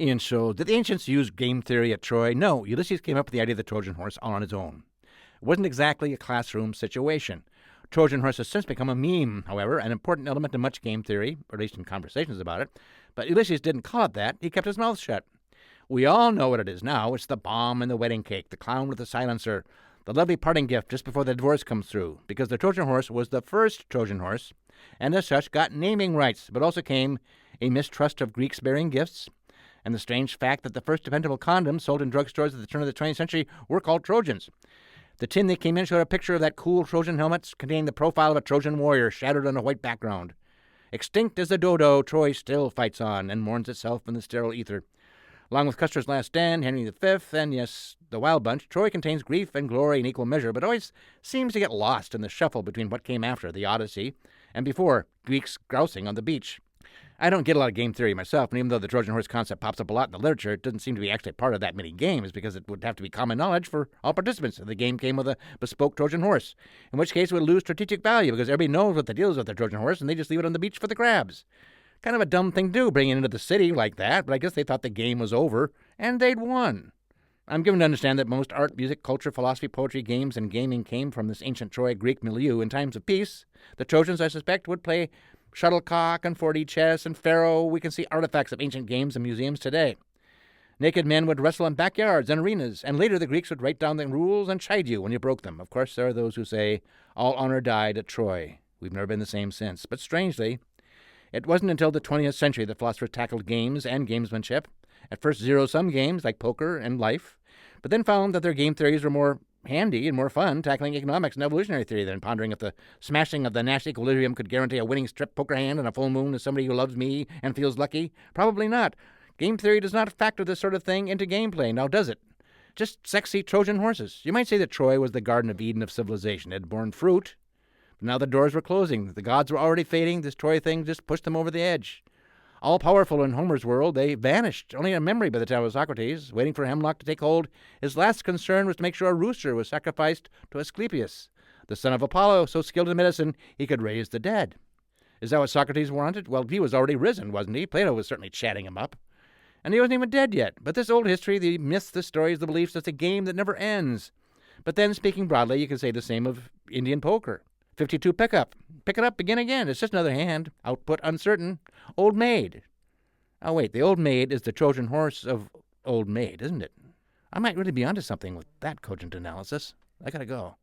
Ian shows, did the ancients use game theory at Troy? No, Ulysses came up with the idea of the Trojan horse all on his own. It wasn't exactly a classroom situation. Trojan horse has since become a meme, however, an important element in much game theory, or at least in conversations about it. But Ulysses didn't call it that. He kept his mouth shut. We all know what it is now. It's the bomb and the wedding cake, the clown with the silencer, the lovely parting gift just before the divorce comes through, because the Trojan horse was the first Trojan horse, and as such got naming rights, but also came a mistrust of Greeks bearing gifts, and the strange fact that the first dependable condoms sold in drugstores at the turn of the 20th century were called Trojans. The tin they came in showed a picture of that cool Trojan helmet containing the profile of a Trojan warrior shadowed on a white background. Extinct as the dodo, Troy still fights on and mourns itself in the sterile ether. Along with Custer's Last Stand, Henry V, and, yes, the Wild Bunch, Troy contains grief and glory in equal measure, but always seems to get lost in the shuffle between what came after, the Odyssey, and before, Greeks grousing on the beach. I don't get a lot of game theory myself, and even though the Trojan horse concept pops up a lot in the literature, it doesn't seem to be actually part of that many games, because it would have to be common knowledge for all participants if the game came with a bespoke Trojan horse, in which case it would lose strategic value, because everybody knows what the deal is with the Trojan horse, and they just leave it on the beach for the crabs. Kind of a dumb thing to do, bringing it into the city like that, but I guess they thought the game was over, and they'd won. I'm given to understand that most art, music, culture, philosophy, poetry, games, and gaming came from this ancient Troy Greek milieu. In times of peace, the Trojans, I suspect, would play shuttlecock and 4D chess and faro. We can see artifacts of ancient games in museums today. Naked men would wrestle in backyards and arenas, and later the Greeks would write down the rules and chide you when you broke them. Of course, there are those who say, all honor died at Troy. We've never been the same since. But strangely, it wasn't until the 20th century that philosophers tackled games and gamesmanship. At first, zero-sum games like poker and life, but then found that their game theories were more handy and more fun tackling economics and evolutionary theory than pondering if the smashing of the Nash equilibrium could guarantee a winning strip poker hand and a full moon to somebody who loves me and feels lucky. Probably not. Game theory does not factor this sort of thing into gameplay, now does it? Just sexy Trojan horses. You might say that Troy was the Garden of Eden of civilization. It had borne fruit. Now the doors were closing. The gods were already fading. This Troy thing just pushed them over the edge. All-powerful in Homer's world, they vanished, only a memory by the time of Socrates. Waiting for hemlock to take hold, his last concern was to make sure a rooster was sacrificed to Asclepius, the son of Apollo, so skilled in medicine he could raise the dead. Is that what Socrates wanted? Well, he was already risen, wasn't he? Plato was certainly chatting him up. And he wasn't even dead yet. But this old history, the myths, the stories, the beliefs, it's a game that never ends. But then, speaking broadly, you can say the same of Indian poker. 52 pickup. Pick it up, begin again. It's just another hand. Output uncertain. Old maid. Oh, wait, the old maid is the Trojan horse of old maid, isn't it? I might really be onto something with that cogent analysis. I gotta go.